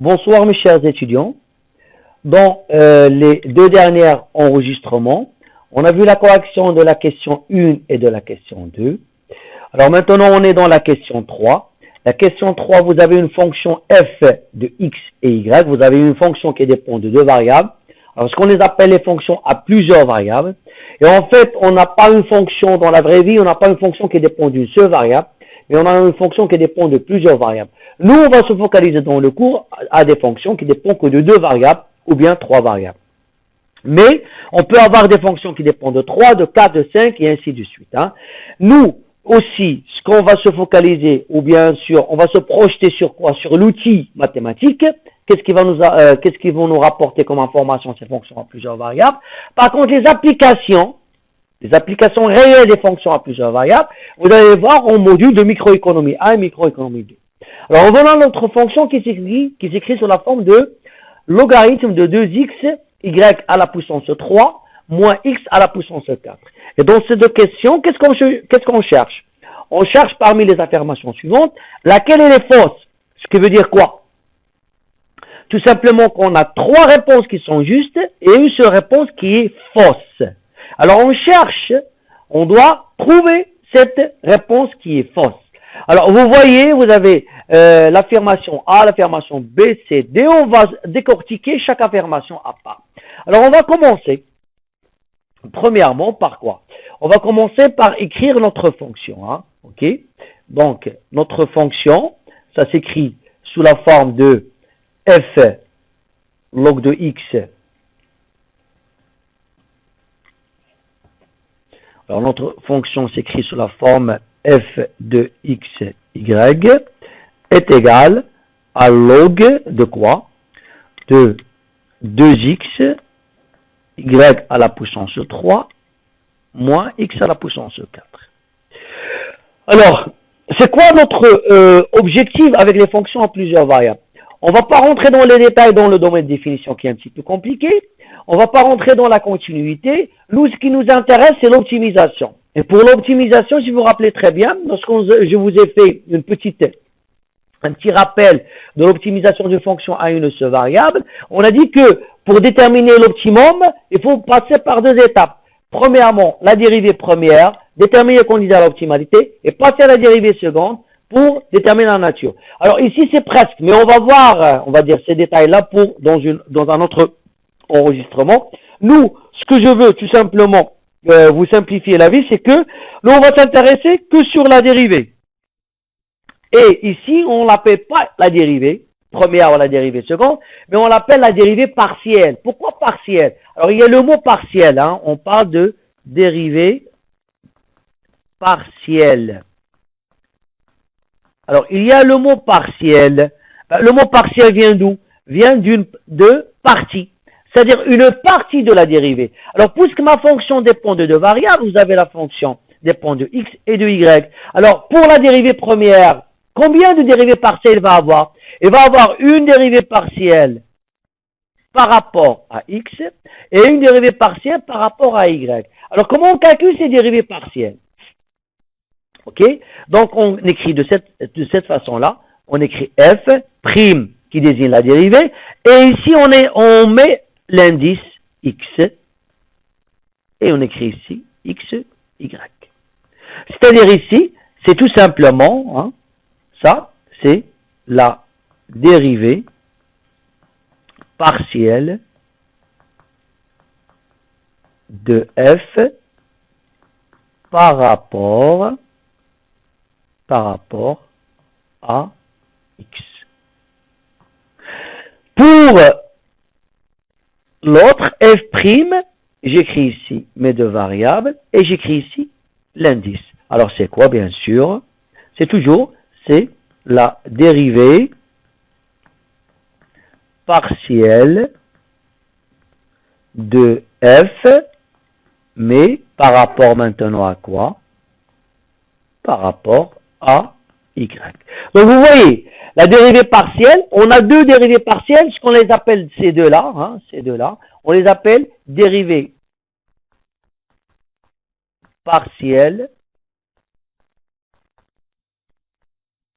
Bonsoir mes chers étudiants. Dans les deux derniers enregistrements, on a vu la correction de la question 1 et de la question 2. Alors maintenant, on est dans la question 3. La question 3, vous avez une fonction f de x et y. Vous avez une fonction qui dépend de deux variables. Alors, ce qu'on les appelle les fonctions à plusieurs variables. Et en fait, on n'a pas une fonction dans la vraie vie, on n'a pas une fonction qui dépend d'une seule variable, mais on a une fonction qui dépend de plusieurs variables. Nous, on va se focaliser dans le cours à des fonctions qui dépendent que de deux variables ou bien trois variables. Mais on peut avoir des fonctions qui dépendent de 3, de 4, de 5 et ainsi de suite. Nous aussi, ce qu'on va se focaliser, ou bien sûr, on va se projeter sur quoi? Sur l'outil mathématique. Qu'est-ce qui va nous rapporter comme information ces fonctions à plusieurs variables? Par contre, les applications réelles des fonctions à plusieurs variables, vous allez voir en module de microéconomie 1 et microéconomie 2. Alors, revenons à notre fonction qui s'écrit sous la forme de logarithme de 2x, y à la puissance 3, moins x à la puissance 4. Et dans ces deux questions, qu'est-ce qu'on cherche? On cherche parmi les affirmations suivantes, laquelle est fausse? Ce qui veut dire quoi? Tout simplement qu'on a trois réponses qui sont justes et une seule réponse qui est fausse. Alors on doit trouver cette réponse qui est fausse. Alors vous voyez, vous avez l'affirmation A, l'affirmation B, C, D. On va décortiquer chaque affirmation à part. Alors on va commencer premièrement par quoi? On va commencer par écrire notre fonction. Ok? Donc notre fonction, ça s'écrit sous la forme de f log de x. Alors notre fonction s'écrit sous la forme f de x, y est égal à log de quoi? De 2x, y à la puissance 3, moins x à la puissance 4. Alors, c'est quoi notre objectif avec les fonctions à plusieurs variables? On ne va pas rentrer dans les détails dans le domaine de définition qui est un petit peu compliqué. On ne va pas rentrer dans la continuité. Nous, ce qui nous intéresse, c'est l'optimisation. Et pour l'optimisation, si vous vous rappelez très bien, je vous ai fait un petit rappel de l'optimisation d'une fonction à une seule variable, on a dit que pour déterminer l'optimum, il faut passer par deux étapes. Premièrement, la dérivée première, déterminer qu'on disait l'optimalité, et passer à la dérivée seconde pour déterminer la nature. Alors ici, c'est presque, mais on va voir, on va dire ces détails-là dans un autre enregistrement. Nous, ce que je veux tout simplement vous simplifier la vie, c'est que nous, on va s'intéresser que sur la dérivée. Et ici, on ne l'appelle pas la dérivée première ou la dérivée seconde, mais on l'appelle la dérivée partielle. Pourquoi partielle? Alors, il y a le mot partiel, on parle de dérivée partielle. Alors, il y a le mot partiel. Le mot partiel vient d'où? Vient de partie. C'est-à-dire une partie de la dérivée. Alors, puisque ma fonction dépend de deux variables, vous avez la fonction dépend de x et de y. Alors, pour la dérivée première, combien de dérivées partielles il va avoir? Il va avoir une dérivée partielle par rapport à x et une dérivée partielle par rapport à y. Alors, comment on calcule ces dérivées partielles? Ok? Donc, on écrit de cette façon-là. On écrit f, prime, qui désigne la dérivée. Et ici, on met l'indice x. Et on écrit ici x, y. C'est-à-dire ici, c'est tout simplement, ça, c'est la dérivée partielle de f par rapport à x. Pour l'autre, f', j'écris ici mes deux variables et j'écris ici l'indice. Alors c'est quoi, bien sûr? C'est la dérivée partielle de f, mais par rapport maintenant à quoi? Par rapport à y. Donc vous voyez, la dérivée partielle, on a deux dérivées partielles, ce qu'on les appelle ces deux-là, on les appelle dérivées partielles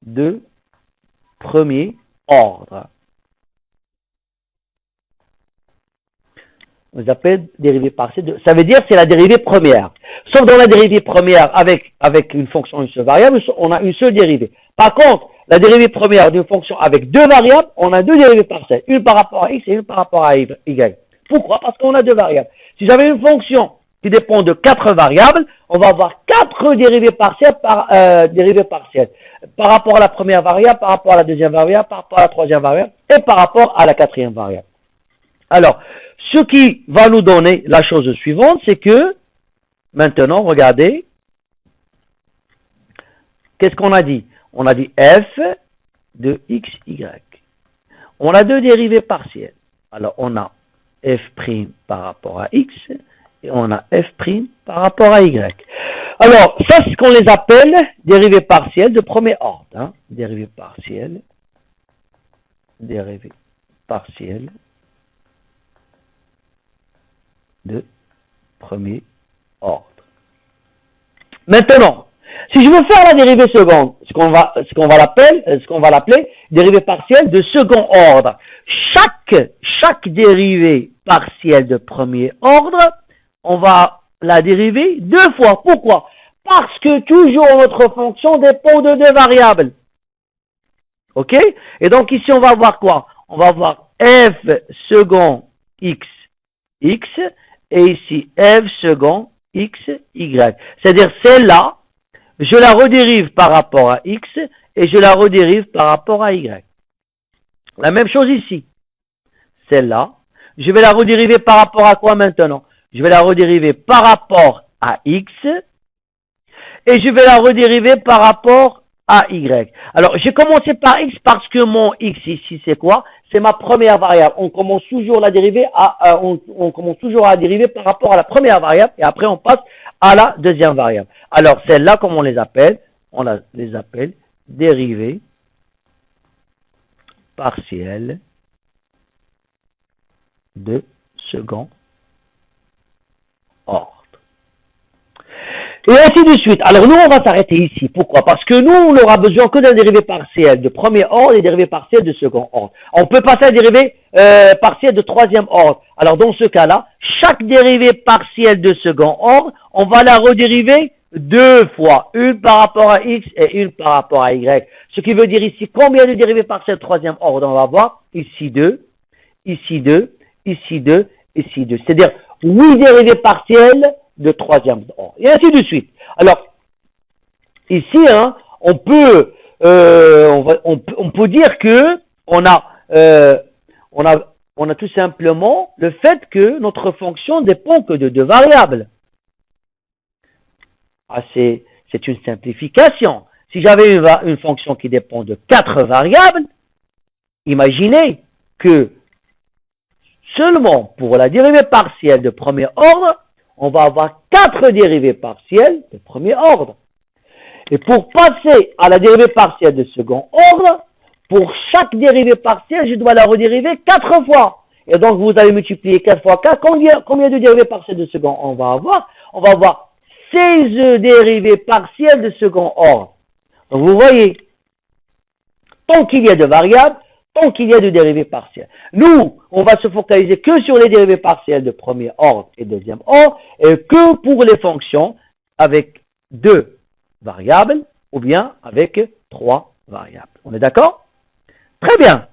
de premier ordre. On les appelle dérivées partielles. Ça veut dire c'est la dérivée première. Sauf dans la dérivée première avec une fonction, une seule variable, on a une seule dérivée. Par contre, la dérivée première d'une fonction avec deux variables, on a deux dérivées partielles. Une par rapport à x et une par rapport à y. Pourquoi? Parce qu'on a deux variables. Si j'avais une fonction qui dépend de quatre variables, on va avoir quatre dérivées partielles par rapport à la première variable, par rapport à la deuxième variable, par rapport à la troisième variable et par rapport à la quatrième variable. Alors, ce qui va nous donner la chose suivante, c'est que, maintenant, regardez, qu'est-ce qu'on a dit? On a dit f de x, y. On a deux dérivées partielles. Alors, on a f' par rapport à x et on a f' par rapport à y. Alors, ça, c'est ce qu'on les appelle dérivées partielles de premier ordre. Hein? Dérivées partielles de premier ordre. Maintenant, si je veux faire la dérivée seconde, ce qu'on va l'appeler dérivée partielle de second ordre. Chaque dérivée partielle de premier ordre, on va la dériver deux fois. Pourquoi? Parce que toujours notre fonction dépend de deux variables. Ok? Et donc ici on va avoir quoi? On va avoir f second x, et ici f second x, y. C'est-à-dire celle-là, je la redérive par rapport à x et je la redérive par rapport à y. La même chose ici. Celle-là, je vais la redériver par rapport à quoi maintenant? Je vais la redériver par rapport à x et je vais la redériver par rapport à y. Alors, j'ai commencé par x parce que mon x ici, c'est quoi? C'est ma première variable. On commence toujours la dériver on commence toujours à la dériver par rapport à la première variable et après on passe à la deuxième variable. Alors, celle-là, comment on les appelle? On les appelle dérivées partielles de second ordre. Et ainsi de suite. Alors nous, on va s'arrêter ici. Pourquoi? Parce que nous, on n'aura besoin que d'un dérivé partiel de premier ordre et dérivé partiel de second ordre. On peut passer à dérivé partiel de troisième ordre. Alors dans ce cas-là, chaque dérivé partiel de second ordre, on va la redériver deux fois. Une par rapport à x et une par rapport à y. Ce qui veut dire ici, combien de dérivés partiels de troisième ordre on va avoir? Ici 2, ici 2, ici 2, ici 2. C'est-à-dire 8 dérivés partiels de troisième ordre. Et ainsi de suite. Alors, ici, hein, on peut dire que on a tout simplement le fait que notre fonction dépend que de deux variables. Ah, c'est une simplification. Si j'avais une fonction qui dépend de 4 variables, imaginez que seulement pour la dérivée partielle de premier ordre, on va avoir 4 dérivées partielles de premier ordre. Et pour passer à la dérivée partielle de second ordre, pour chaque dérivée partielle, je dois la redériver 4 fois. Et donc, vous allez multiplier 4 fois 4. Combien de dérivées partielles de second on va avoir? On va avoir 16 dérivées partielles de second ordre. Donc, vous voyez, tant qu'il y a de variables, tant qu'il y a de dérivées partielles. Nous, on va se focaliser que sur les dérivées partielles de premier ordre et deuxième ordre, et que pour les fonctions avec 2 variables, ou bien avec 3 variables. On est d'accord? Très bien.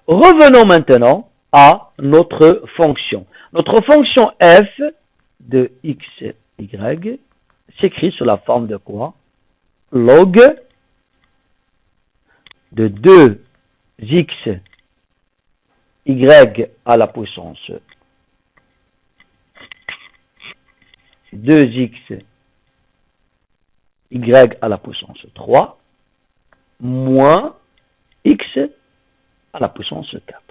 Revenons maintenant à notre fonction. Notre fonction f de x, y s'écrit sous la forme de quoi? Log de 2x y à la puissance 2x y à la puissance 3 moins x à la puissance 4.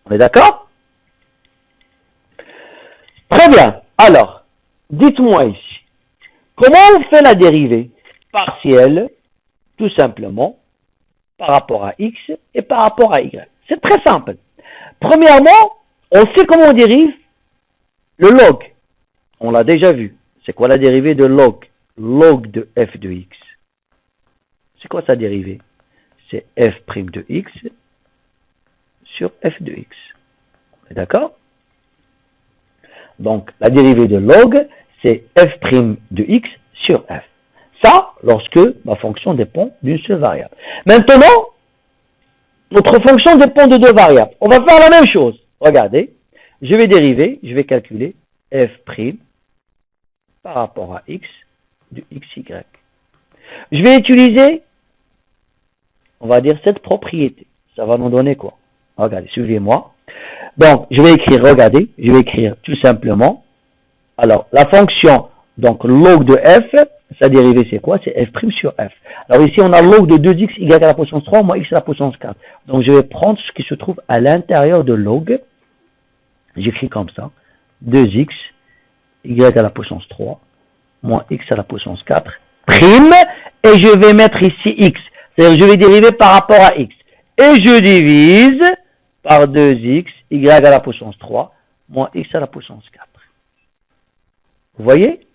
On est d'accord? Très bien. Alors, dites-moi ici, comment on fait la dérivée partielle, tout simplement, par rapport à x et par rapport à y? C'est très simple. Premièrement, on sait comment on dérive le log. On l'a déjà vu. C'est quoi la dérivée de log? Log de f de x. C'est quoi sa dérivée? C'est f' de x sur f de x. D'accord? Donc, la dérivée de log, c'est f' de x sur f. Ça, lorsque ma fonction dépend d'une seule variable. Maintenant, notre fonction dépend de deux variables. On va faire la même chose. Regardez, je vais dériver, je vais calculer f' par rapport à x de xy. Je vais utiliser, on va dire, cette propriété. Ça va nous donner quoi? Regardez, suivez-moi. Donc, je vais écrire, regardez, je vais écrire tout simplement. Alors, la fonction, donc log de f, sa dérivée c'est quoi? C'est f' sur f. Alors ici, on a log de 2x, y à la puissance 3, moins x à la puissance 4. Donc, je vais prendre ce qui se trouve à l'intérieur de log. J'écris comme ça. 2x, y à la puissance 3, moins x à la puissance 4, prime, et je vais mettre ici x. C'est-à-dire, je vais dériver par rapport à x. Et je divise par 2x, y à la puissance 3, moins x à la puissance 4. Vous voyez?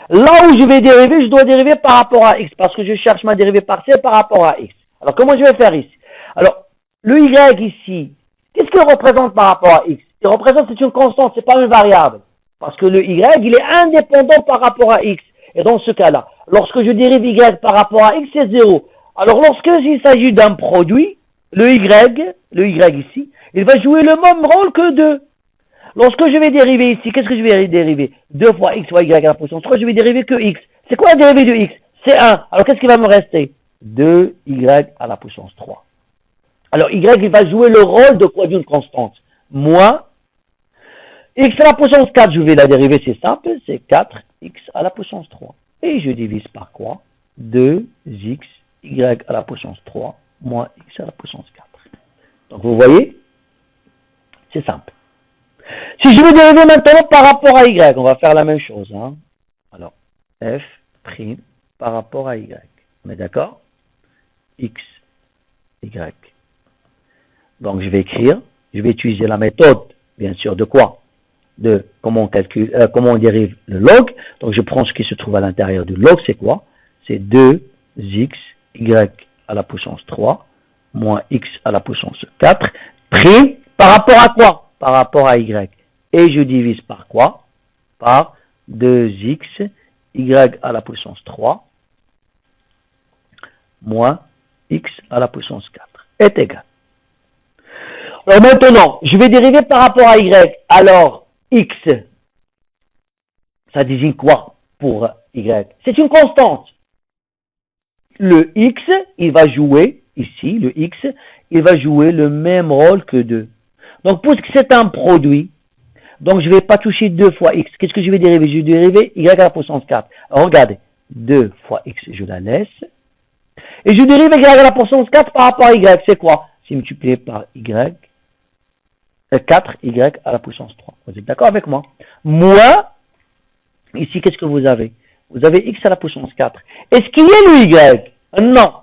Là où je vais dériver, je dois dériver par rapport à x, parce que je cherche ma dérivée partielle par rapport à x. Alors, comment je vais faire ici? Alors, le y ici, qu'est-ce qu'il représente par rapport à x? Il représente, c'est une constante, c'est pas une variable. Parce que le y, il est indépendant par rapport à x. Et dans ce cas-là, lorsque je dérive y par rapport à x, c'est 0. Alors, lorsqu'il s'agit d'un produit, le y ici, il va jouer le même rôle que 2. Lorsque je vais dériver ici, qu'est-ce que je vais dériver? 2 fois x fois y à la puissance 3, je vais dériver que x. C'est quoi la dérivée de x? C'est 1. Alors, qu'est-ce qui va me rester? 2y à la puissance 3. Alors, y, il va jouer le rôle de quoi? D'une constante. Moins x à la puissance 4, je vais la dériver, c'est simple, c'est 4x à la puissance 3. Et je divise par quoi? 2x, y à la puissance 3, moins x à la puissance 4. Donc, vous voyez, c'est simple. Si je veux dériver maintenant par rapport à y, on va faire la même chose. Hein. Alors, f' par rapport à y. On est d'accord? X, y. Donc, je vais écrire, je vais utiliser la méthode, bien sûr, de quoi? De comment on calcule, comment on dérive le log. Donc, je prends ce qui se trouve à l'intérieur du log, c'est quoi? C'est 2x, y à la puissance 3, moins x à la puissance 4, prime par rapport à quoi? Par rapport à y. Et je divise par quoi? Par 2x, y à la puissance 3, moins x à la puissance 4 est égal. Alors maintenant, je vais dériver par rapport à y. Alors, x, ça désigne quoi pour y? C'est une constante. Le x, il va jouer, ici, le x, il va jouer le même rôle que 2. Donc, puisque c'est un produit, donc je ne vais pas toucher 2 fois x. Qu'est-ce que je vais dériver? Je vais dériver y à la puissance 4. Alors, regardez, 2 fois x, je la laisse. Et je dérive y à la puissance 4 par rapport à y. C'est quoi? C'est multiplié par y, 4y à la puissance 3. Vous êtes d'accord avec moi? Moins, ici, qu'est-ce que vous avez? Vous avez x à la puissance 4. Est-ce qu'il y a le y? Non.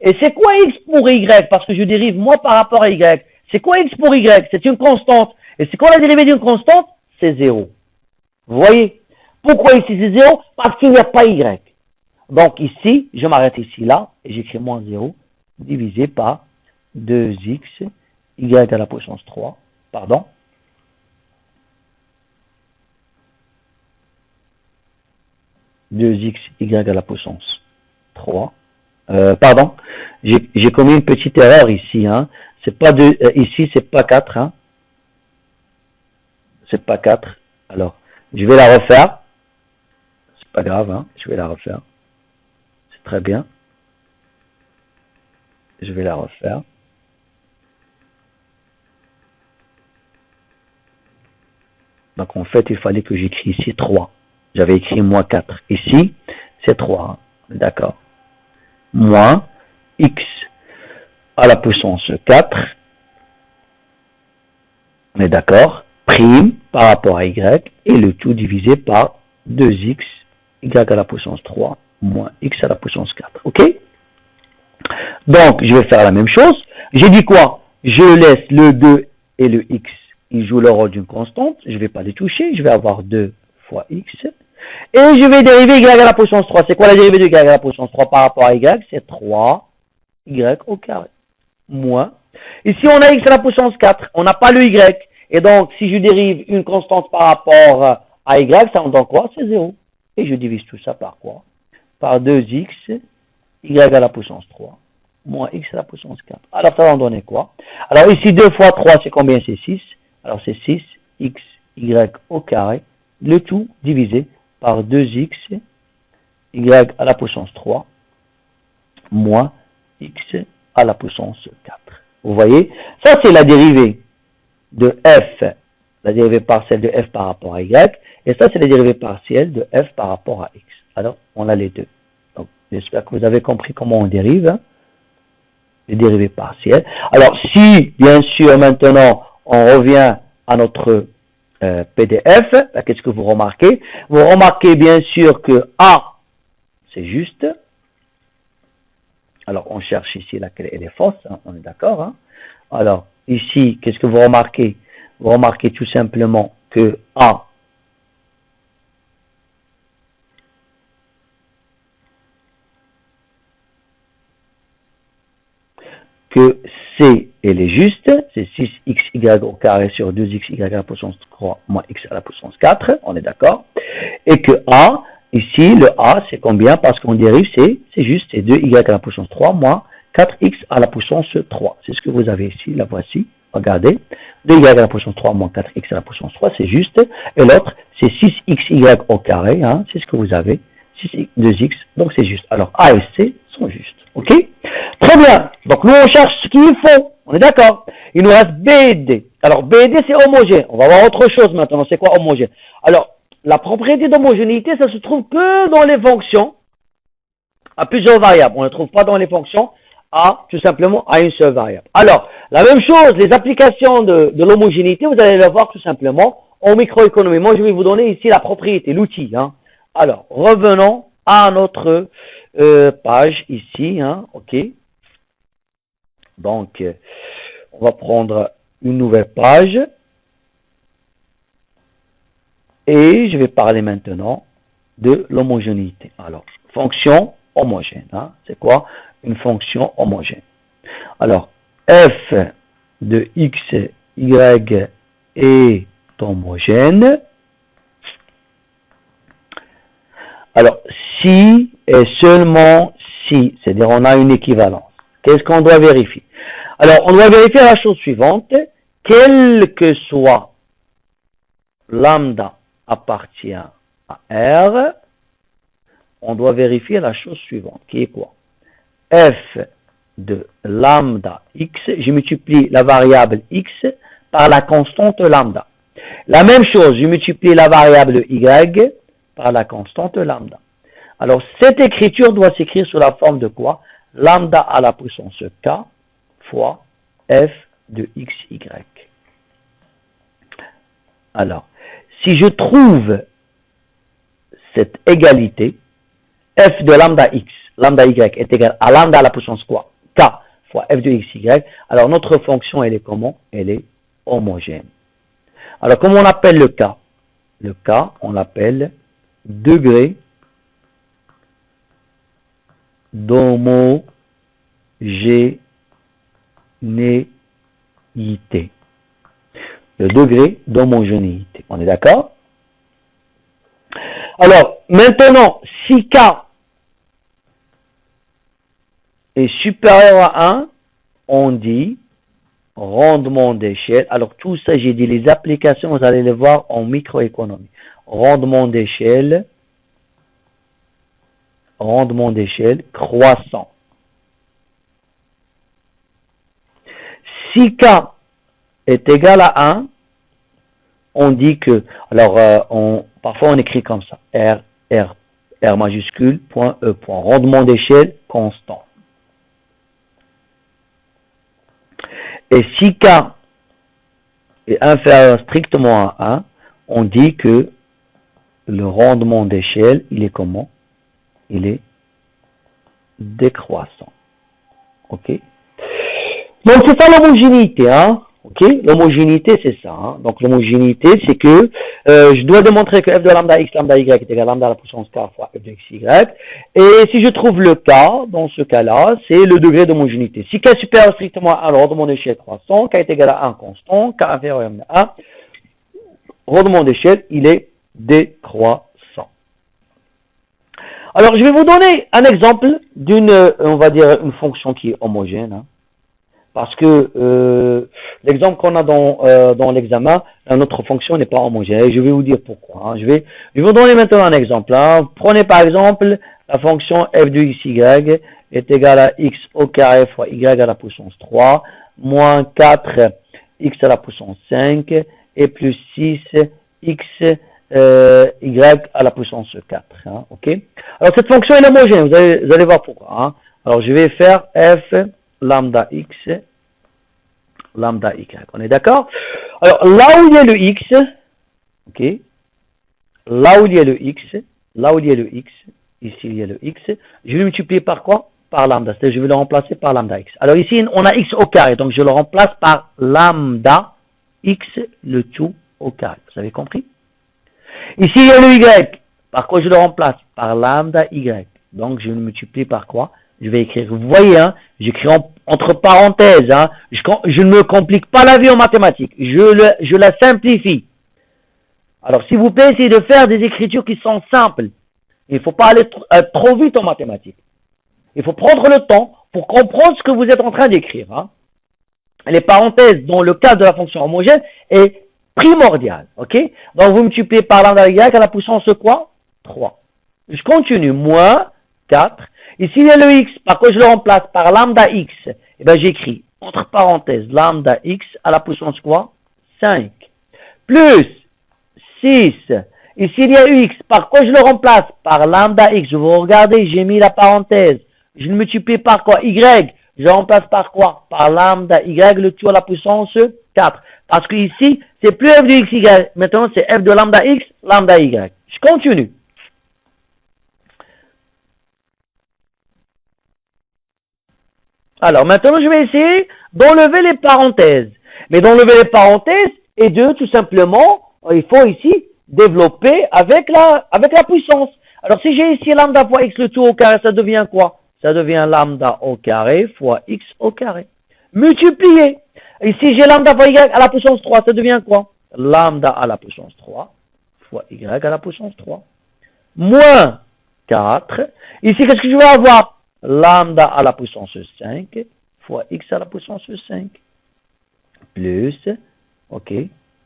Et c'est quoi x pour y? Parce que je dérive moi par rapport à y. C'est quoi x pour y? C'est une constante. Et c'est quoi la dérivée d'une constante? C'est 0. Vous voyez? Pourquoi ici c'est 0? Parce qu'il n'y a pas y. Donc ici, je m'arrête ici là, et j'écris moins 0, divisé par 2x, y à la puissance 3, pardon. (2x, y à la puissance 3). Pardon, j'ai commis une petite erreur ici. Hein. C'est pas ici, c'est pas 4. Hein. C'est pas 4. Alors, je vais la refaire. C'est pas grave, hein. Je vais la refaire. C'est très bien. Je vais la refaire. Donc, en fait, il fallait que j'écris ici 3. J'avais écrit moins 4. Ici, c'est 3. Hein. D'accord. Moins x à la puissance 4. On est d'accord. Prime par rapport à y. Et le tout divisé par 2x, y à la puissance 3, moins x à la puissance 4. OK? Donc, je vais faire la même chose. J'ai dit quoi? Je laisse le 2 et le x. Ils jouent le rôle d'une constante. Je ne vais pas les toucher. Je vais avoir 2 fois x. Et je vais dériver y à la puissance 3. C'est quoi la dérivée de y à la puissance 3 par rapport à y? C'est 3y au carré. Moins. Ici, on a x à la puissance 4. On n'a pas le y. Et donc, si je dérive une constante par rapport à y, ça me donne quoi? C'est 0. Et je divise tout ça par quoi? Par 2x, y à la puissance 3, moins x à la puissance 4. Alors, ça va en donner quoi? Alors, ici, 2 fois 3, c'est combien? C'est 6. Alors, c'est 6, x, y au carré, le tout divisé par 2x, y à la puissance 3, moins x à la puissance 4. Vous voyez? Ça, c'est la dérivée de f, la dérivée partielle de f par rapport à y, et ça, c'est la dérivée partielle de f par rapport à x. Alors, on a les deux. Donc, j'espère que vous avez compris comment on dérive, hein, les dérivées partielles. Alors, si, bien sûr, maintenant, on revient à notre PDF, qu'est-ce que vous remarquez? Vous remarquez, bien sûr, que A, c'est juste. Alors, on cherche ici laquelle elle est fausse, hein, on est d'accord, hein? Alors, ici, qu'est-ce que vous remarquez? Vous remarquez tout simplement que A que C, elle est juste, c'est 6xy au carré sur 2xy à la puissance 3 moins x à la puissance 4, on est d'accord? Et que A, ici, le A, c'est combien? Parce qu'on dérive, c'est juste, c'est 2y à la puissance 3 moins 4x à la puissance 3. C'est ce que vous avez ici, la voici. Regardez, 2y à la puissance 3 moins 4x à la puissance 3, c'est juste. Et l'autre, c'est 6xy au carré, hein, c'est ce que vous avez. 2x, donc c'est juste. Alors, A et C sont justes. OK? Très bien. Donc, nous, on cherche ce qu'il faut. On est d'accord? Il nous reste B et D. Alors, B et D, c'est homogène. On va voir autre chose maintenant. C'est quoi homogène? Alors, la propriété d'homogénéité, ça se trouve que dans les fonctions à plusieurs variables. On ne le trouve pas dans les fonctions à, tout simplement, à une seule variable. Alors, la même chose, les applications de l'homogénéité, vous allez le voir tout simplement en microéconomie. Moi, je vais vous donner ici la propriété, l'outil, hein. Alors, revenons à notre page ici, hein, OK. Donc, on va prendre une nouvelle page et je vais parler maintenant de l'homogénéité. Alors, fonction homogène, hein, c'est quoi une fonction homogène? Alors, f de x, y est homogène. Alors, si et seulement si, c'est-à-dire on a une équivalence. Qu'est-ce qu'on doit vérifier? Alors, on doit vérifier la chose suivante. Quel que soit lambda appartient à R, on doit vérifier la chose suivante, qui est quoi? F de lambda x, je multiplie la variable x par la constante lambda. La même chose, je multiplie la variable y par la constante lambda. Alors, cette écriture doit s'écrire sous la forme de quoi? Lambda à la puissance k fois f de xy. Alors, si je trouve cette égalité, f de lambda x, lambda y est égal à lambda à la puissance quoi? K fois f de xy, alors notre fonction, elle est comment? Elle est homogène. Alors, comment on appelle le K? Le K, on l'appelle degré d'homogénéité. Le degré d'homogénéité. On est d'accord? Alors, maintenant, si K est supérieur à 1, on dit rendement d'échelle. Alors, tout ça, j'ai dit les applications, vous allez les voir en microéconomie. Rendement d'échelle croissant. Si K est égal à 1, on dit que, alors, parfois on écrit comme ça, R majuscule, point E, point, rendement d'échelle constant. Et si K est inférieur strictement à 1, on dit que le rendement d'échelle, il est comment? Il est décroissant. OK? Donc, c'est ça l'homogénéité, hein? Ok, l'homogénéité, c'est ça. Hein. Donc, l'homogénéité, c'est que je dois démontrer que f de lambda x, lambda y est égal à lambda à la puissance k fois f de x, y. Et si je trouve le k, dans ce cas-là, c'est le degré d'homogénéité. Si k est supérieur strictement à 1, le rendement d'échelle croissant, k est égal à 1 constant, k inférieur à 1, rendement d'échelle, il est décroissant. Alors, je vais vous donner un exemple d'une, on va dire, une fonction qui est homogène. Hein. Parce que l'exemple qu'on a dans l'examen, notre fonction n'est pas homogène. Et je vais vous dire pourquoi. Hein. Je vais vous donner maintenant un exemple. Hein. Prenez par exemple la fonction f de xy est égale à x au carré fois y à la puissance 3 moins 4 x à la puissance 5 et plus 6 x y à la puissance 4. Hein. Okay. Alors cette fonction est homogène. Vous allez voir pourquoi. Hein. Alors je vais faire f lambda x, lambda y. On est d'accord? Alors, là où il y a le x, ok, là où il y a le x, ici il y a le x, je vais le multiplier par quoi? Par lambda, c'est-à-dire je vais le remplacer par lambda x. Alors ici, on a x au carré, donc je le remplace par lambda x, le tout au carré. Vous avez compris? Ici, il y a le y. Par quoi je le remplace? Par lambda y. Donc, je le multiplie par quoi? Je vais écrire, vous voyez, hein, j'écris entre parenthèses, hein, je ne me complique pas la vie en mathématiques, je la simplifie. Alors, s'il vous plaît, essayez de faire des écritures qui sont simples. Il ne faut pas aller trop vite en mathématiques. Il faut prendre le temps pour comprendre ce que vous êtes en train d'écrire. Hein. Les parenthèses, dans le cas de la fonction homogène, est primordial. Ok? Donc, vous multipliez par lambda y à la puissance quoi? 3. Je continue, moins 4. Ici, il y a le x, par quoi je le remplace? Par lambda x. Eh bien, j'écris, entre parenthèses, lambda x à la puissance quoi? 5. Plus 6. Ici, il y a x, par quoi je le remplace? Par lambda x. Vous regardez, j'ai mis la parenthèse. Je le multiplie par quoi? Y. Je le remplace par quoi? Par lambda y, le tout à la puissance 4. Parce que ici, c'est plus f de x, y. Maintenant, c'est f de lambda x, lambda y. Je continue. Alors, maintenant, je vais essayer d'enlever les parenthèses. Mais d'enlever les parenthèses et de, tout simplement, il faut ici développer avec la puissance. Alors, si j'ai ici lambda fois x le tout au carré, ça devient quoi? Ça devient lambda au carré fois x au carré. Multiplié. Ici, j'ai lambda fois y à la puissance 3, ça devient quoi? Lambda à la puissance 3 fois y à la puissance 3. Moins 4. Ici, qu'est-ce que je vais avoir? Lambda à la puissance 5 fois x à la puissance 5 plus, ok,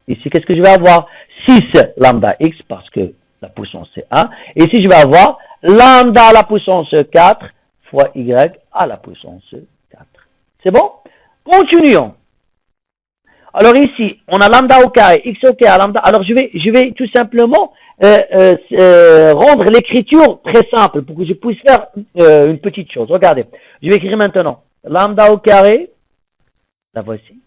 ici qu'est-ce que je vais avoir? 6 lambda x parce que la puissance c'est 1, et ici je vais avoir lambda à la puissance 4 fois y à la puissance 4. C'est bon? Continuons. Alors ici, on a lambda au carré, x au carré, lambda. Alors je vais tout simplement rendre l'écriture très simple pour que je puisse faire une petite chose. Regardez, je vais écrire maintenant lambda au carré, la voici,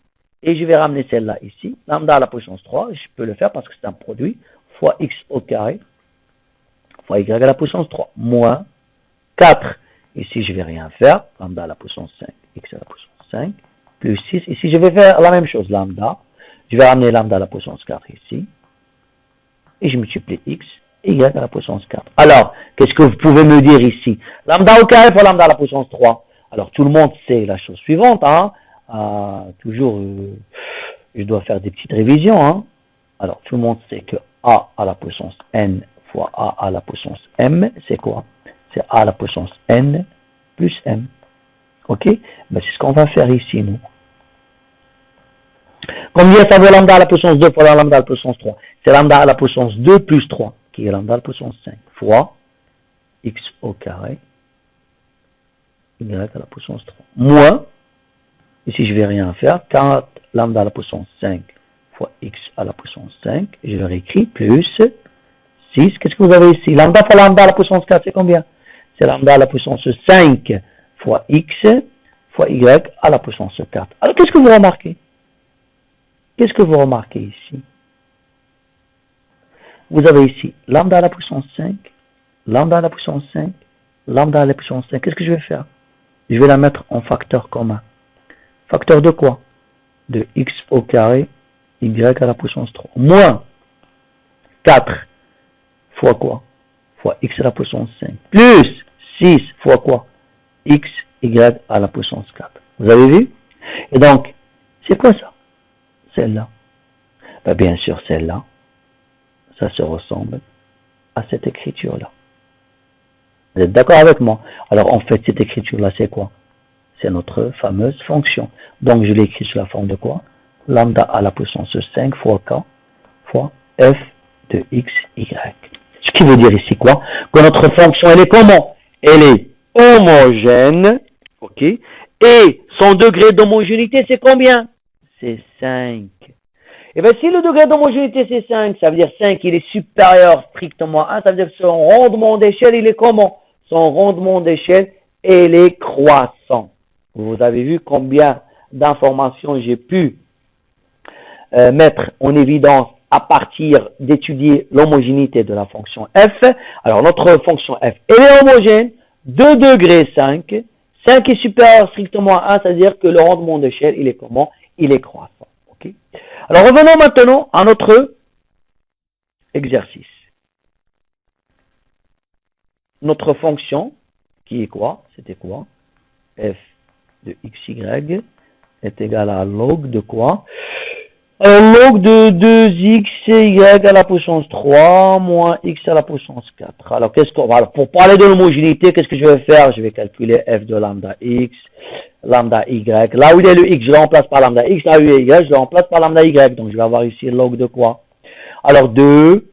et je vais ramener celle-là ici, lambda à la puissance 3, je peux le faire parce que c'est un produit, fois x au carré, fois y à la puissance 3, moins 4, ici je ne vais rien faire, lambda à la puissance 5, x à la puissance 5, plus 6, ici je vais faire la même chose, lambda, je vais ramener lambda à la puissance 4 ici, et je multiplie x, et y à la puissance 4. Alors, qu'est-ce que vous pouvez me dire ici? Lambda au carré fois lambda à la puissance 3. Alors, tout le monde sait la chose suivante, hein. Toujours, je dois faire des petites révisions, hein. Alors, tout le monde sait que a à la puissance n fois a à la puissance m, c'est quoi? C'est a à la puissance n plus m. Ok? Ben, c'est ce qu'on va faire ici, nous. Combien ça vaut lambda à la puissance 2 fois lambda à la puissance 3? C'est lambda à la puissance 2 plus 3, qui est lambda à la puissance 5, fois x au carré, y à la puissance 3, moins, ici je ne vais rien faire, 4 lambda à la puissance 5 fois x à la puissance 5, et je le réécris, plus 6, qu'est-ce que vous avez ici? Lambda fois lambda à la puissance 4, c'est combien? C'est lambda à la puissance 5 fois x fois y à la puissance 4. Alors qu'est-ce que vous remarquez? Qu'est-ce que vous remarquez ici? Vous avez ici lambda à la puissance 5, lambda à la puissance 5, lambda à la puissance 5. Qu'est-ce que je vais faire? Je vais la mettre en facteur commun. Facteur de quoi? de x au carré y à la puissance 3 moins 4 fois quoi? Fois x à la puissance 5 plus 6 fois quoi? X, y à la puissance 4. Vous avez vu? Et donc, c'est quoi ça? Celle-là. Ben, bien sûr, celle-là, ça se ressemble à cette écriture-là. Vous êtes d'accord avec moi? Alors, en fait, cette écriture-là, c'est quoi? C'est notre fameuse fonction. Donc, je l'écris sous la forme de quoi? Lambda à la puissance 5 fois k fois f de x, y. Ce qui veut dire ici quoi? Que notre fonction, elle est comment? Elle est homogène, ok? Et son degré d'homogénéité, c'est combien? C'est 5. Et bien, si le degré d'homogénéité, c'est 5, ça veut dire 5, il est supérieur strictement à 1, ça veut dire que son rendement d'échelle, il est comment? Son rendement d'échelle, il est croissant. Vous avez vu combien d'informations j'ai pu mettre en évidence à partir d'étudier l'homogénéité de la fonction f. Alors, notre fonction f, elle est homogène, 2 degrés 5. 5 est supérieur strictement à 1, c'est-à-dire que le rendement d'échelle, il est comment? Il est croissant. Okay? Alors, revenons maintenant à notre exercice. Notre fonction, qui est quoi? C'était quoi? F de xy est égal à log de quoi? Log de 2xy à la puissance 3 moins x à la puissance 4. Alors, pour parler de l'homogénéité, qu'est-ce que je vais faire? Je vais calculer f de lambda x, lambda y. Là où il y a le x, je le remplace par lambda x. Là où il y a y, je le remplace par lambda y. Donc, je vais avoir ici log de quoi? Alors, 2,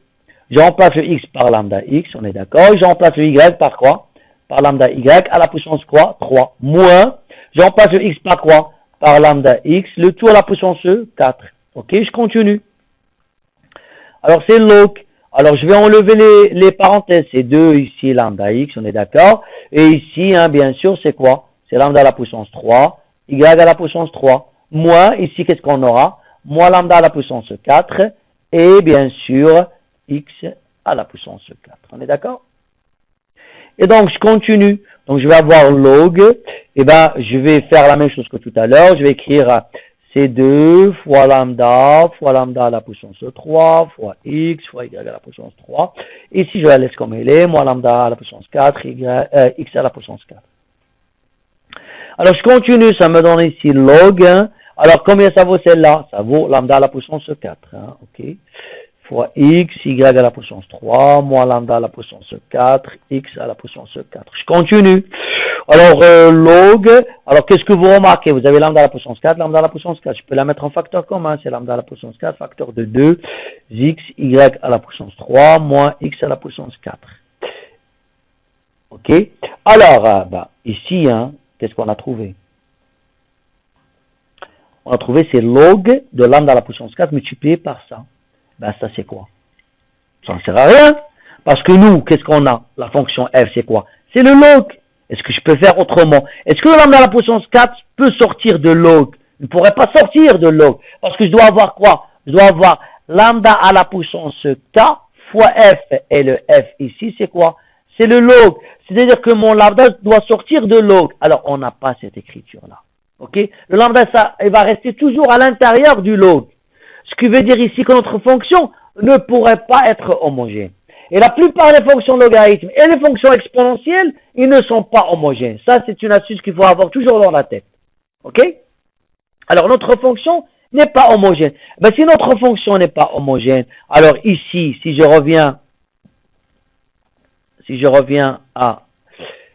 je remplace le x par lambda x, on est d'accord. Je remplace le y par quoi? Par lambda y à la puissance quoi? 3. Moins, je remplace le x par quoi? Par lambda x, le tout à la puissance 4. Ok, je continue. Alors, c'est log. Alors, je vais enlever les parenthèses. C'est 2 ici, lambda x, on est d'accord. Et ici, hein, bien sûr, c'est quoi? C'est lambda à la puissance 3, y à la puissance 3. Moins, ici, qu'est-ce qu'on aura? Moins lambda à la puissance 4. Et bien sûr, x à la puissance 4. On est d'accord? Et donc, je continue. Donc, je vais avoir log. Et ben, je vais faire la même chose que tout à l'heure. Je vais écrire c'est 2 fois lambda à la puissance 3 fois x fois y à la puissance 3. Ici, je la laisse comme elle est, moins lambda à la puissance 4, x à la puissance 4. Alors, je continue, ça me donne ici log. Hein. Alors, combien ça vaut celle-là? Ça vaut lambda à la puissance 4. Hein, ok. Fois x, y à la puissance 3, moins lambda à la puissance 4, x à la puissance 4. Je continue. Alors, log, alors qu'est-ce que vous remarquez? Vous avez lambda à la puissance 4, lambda à la puissance 4. Je peux la mettre en facteur commun, c'est lambda à la puissance 4, facteur de 2, x, y à la puissance 3, moins x à la puissance 4. Ok? Alors, ici, hein, qu'est-ce qu'on a trouvé? On a trouvé c'est log de lambda à la puissance 4 multiplié par ça. Ben, ça, c'est quoi? Ça ne sert à rien. Parce que nous, qu'est-ce qu'on a? La fonction f, c'est quoi? C'est le log. Est-ce que je peux faire autrement? Est-ce que le lambda à la puissance 4 peut sortir de log? Il ne pourrait pas sortir de log. Parce que je dois avoir quoi? Je dois avoir lambda à la puissance k fois f. Et le f ici, c'est quoi? C'est le log. C'est-à-dire que mon lambda doit sortir de log. Alors, on n'a pas cette écriture-là. Ok? Le lambda, ça, il va rester toujours à l'intérieur du log. Ce qui veut dire ici que notre fonction ne pourrait pas être homogène. Et la plupart des fonctions logarithmes et les fonctions exponentielles, ils ne sont pas homogènes. Ça, c'est une astuce qu'il faut avoir toujours dans la tête. Ok? Alors, notre fonction n'est pas homogène. Ben, si notre fonction n'est pas homogène, alors ici, si je reviens à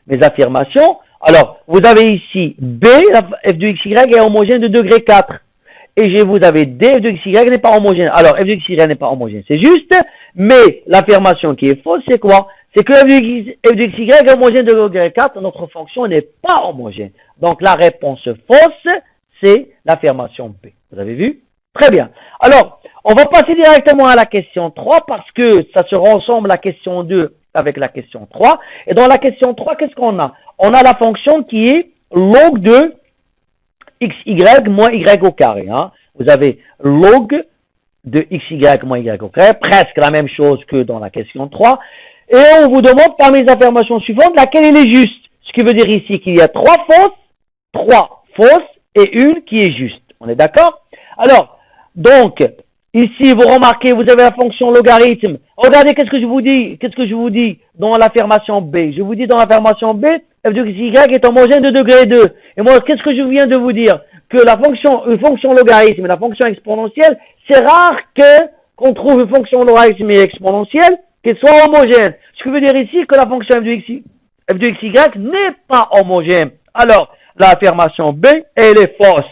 mes affirmations, alors, vous avez ici B, f de xy est homogène de degré 4. Et vous avez D, f de xy n'est pas homogène. Alors, f de xy n'est pas homogène, c'est juste, mais l'affirmation qui est fausse, c'est quoi? C'est que f de xy est homogène de degré 4, notre fonction n'est pas homogène. Donc, la réponse fausse, c'est l'affirmation B. Vous avez vu? Très bien. Alors, on va passer directement à la question 3 parce que ça se ressemble à la question 2 avec la question 3. Et dans la question 3, qu'est-ce qu'on a? On a la fonction qui est log de xy moins y au carré. Hein. Vous avez log de xy moins y au carré, presque la même chose que dans la question 3. Et on vous demande parmi les affirmations suivantes laquelle elle est juste. Ce qui veut dire ici qu'il y a 3 fausses et une qui est juste. On est d'accord? Alors, donc, ici, vous remarquez, vous avez la fonction logarithme. Regardez, qu'est-ce que je vous dis? Qu'est-ce que je vous dis dans l'affirmation B? Je vous dis dans l'affirmation B, f de y est homogène de degré 2. Et moi, qu'est-ce que je viens de vous dire? Que une fonction logarithme et la fonction exponentielle, c'est rare qu'on trouve une fonction logarithme et exponentielle qui soit homogène. Ce que veut dire ici que la fonction f de xy n'est pas homogène. Alors, l'affirmation B, elle est fausse.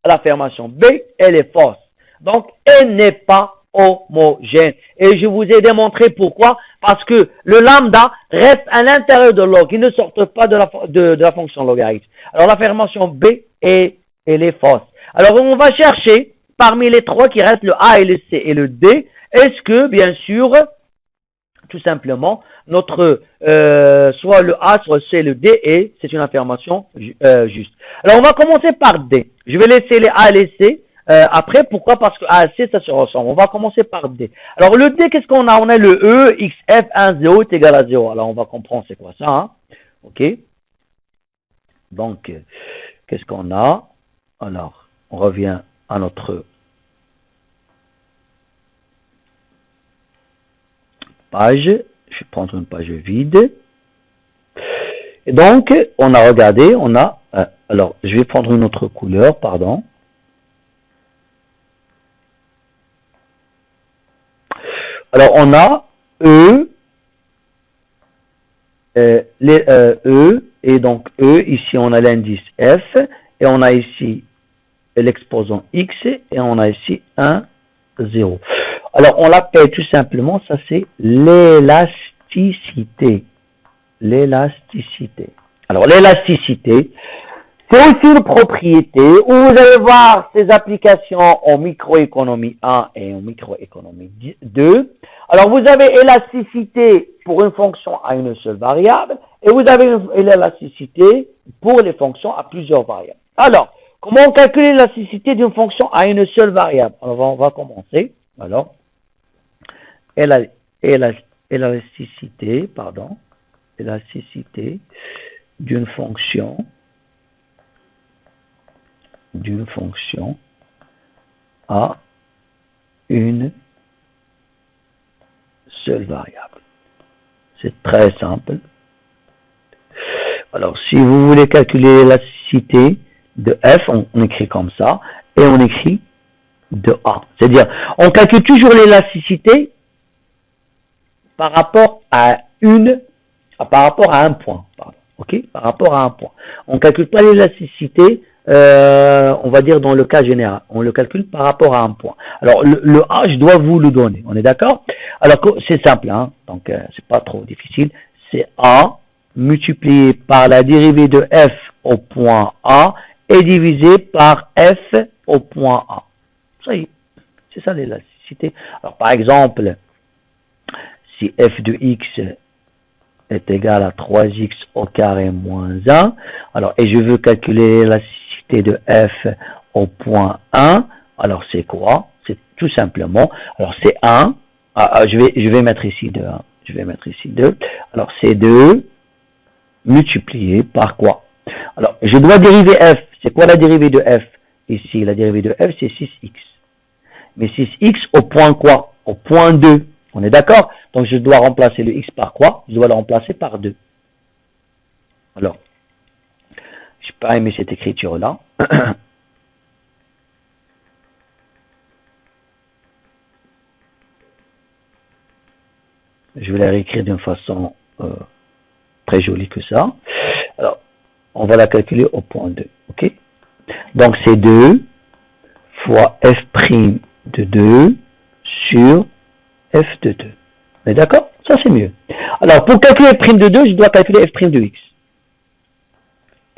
L'affirmation B, elle est fausse. Donc, elle n'est pas homogène. Et je vous ai démontré pourquoi. Parce que le lambda reste à l'intérieur de log. Il ne sort pas de la fonction logarithme. Alors, l'affirmation B, elle est fausse. Alors, on va chercher parmi les trois qui restent le A et le C et le D. Est-ce que, bien sûr, tout simplement, notre soit le A, soit le C, le D, et c'est une affirmation juste. Alors, on va commencer par D. Je vais laisser les A et les C après. Pourquoi? Parce que A et C, ça se ressemble. On va commencer par D. Alors, le D, qu'est-ce qu'on a? On a le E, XF, 1, 0 est égal à 0. Alors, on va comprendre c'est quoi ça. Hein? OK? Donc, qu'est-ce qu'on a? Alors, on revient à notre page. Je vais prendre une page vide. Et donc, on a regardé, on a... alors, je vais prendre une autre couleur, pardon. Alors, on a E, E, et donc E, ici on a l'indice F, et on a ici l'exposant X, et on a ici 1, 0. Alors, on l'appelle tout simplement, ça c'est l'élasticité. L'élasticité. Alors, l'élasticité, c'est aussi une propriété où vous allez voir ses applications en microéconomie 1 et en microéconomie 2. Alors, vous avez élasticité pour une fonction à une seule variable et vous avez l'élasticité pour les fonctions à plusieurs variables. Alors, comment on calcule l'élasticité d'une fonction à une seule variable? Alors, on va commencer. Alors, élasticité d'une fonction à une seule variable. C'est très simple. Alors, si vous voulez calculer l'élasticité de f, on écrit comme ça, et on écrit de a. C'est-à-dire, on calcule toujours l'élasticité par rapport à un point, pardon. Ok, par rapport à un point. On ne calcule pas l'élasticité, on va dire dans le cas général. On le calcule par rapport à un point. Alors, le A, je dois vous le donner. On est d'accord? Alors, c'est simple, hein, donc c'est pas trop difficile. C'est A multiplié par la dérivée de f au point A et divisé par f au point A. Ça y est, c'est ça l'élasticité. Alors, par exemple, si f de x est égal à 3x au carré moins 1, alors, et je veux calculer l'élasticité de f au point 1, alors c'est quoi? C'est tout simplement, alors c'est 1, je vais mettre ici 2, hein. Je vais mettre ici 2, alors c'est 2 multiplié par quoi? Alors, je dois dériver f, c'est quoi la dérivée de f? Ici, la dérivée de f, c'est 6x. Mais 6x au point quoi? Au point 2. On est d'accord? Donc, je dois remplacer le x par quoi? Je dois le remplacer par 2. Alors, je n'ai pas aimé cette écriture-là. Je vais la réécrire d'une façon très jolie que ça. Alors, on va la calculer au point 2. OK? Donc, c'est 2 fois f' de 2 sur f de 2. Mais d'accord? Ça, c'est mieux. Alors, pour calculer f' de 2, je dois calculer f' de x.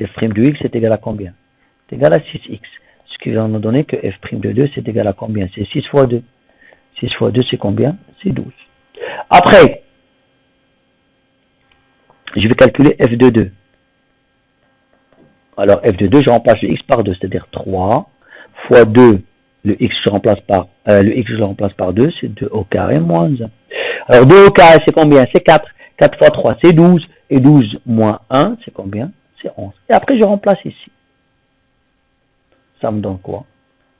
f' de x est égal à combien? C'est égal à 6x. Ce qui va nous donner que f' de 2, c'est égal à combien? C'est 6 fois 2. 6 fois 2, c'est combien? C'est 12. Après, je vais calculer f de 2. Alors, f de 2, je remplace le x par 2, c'est-à-dire 3 fois 2. Le x, je remplace par 2, c'est 2 au carré moins 1. Alors, 2 au carré, c'est combien? C'est 4. 4 fois 3, c'est 12. Et 12 moins 1, c'est combien? C'est 11. Et après, je remplace ici. Ça me donne quoi?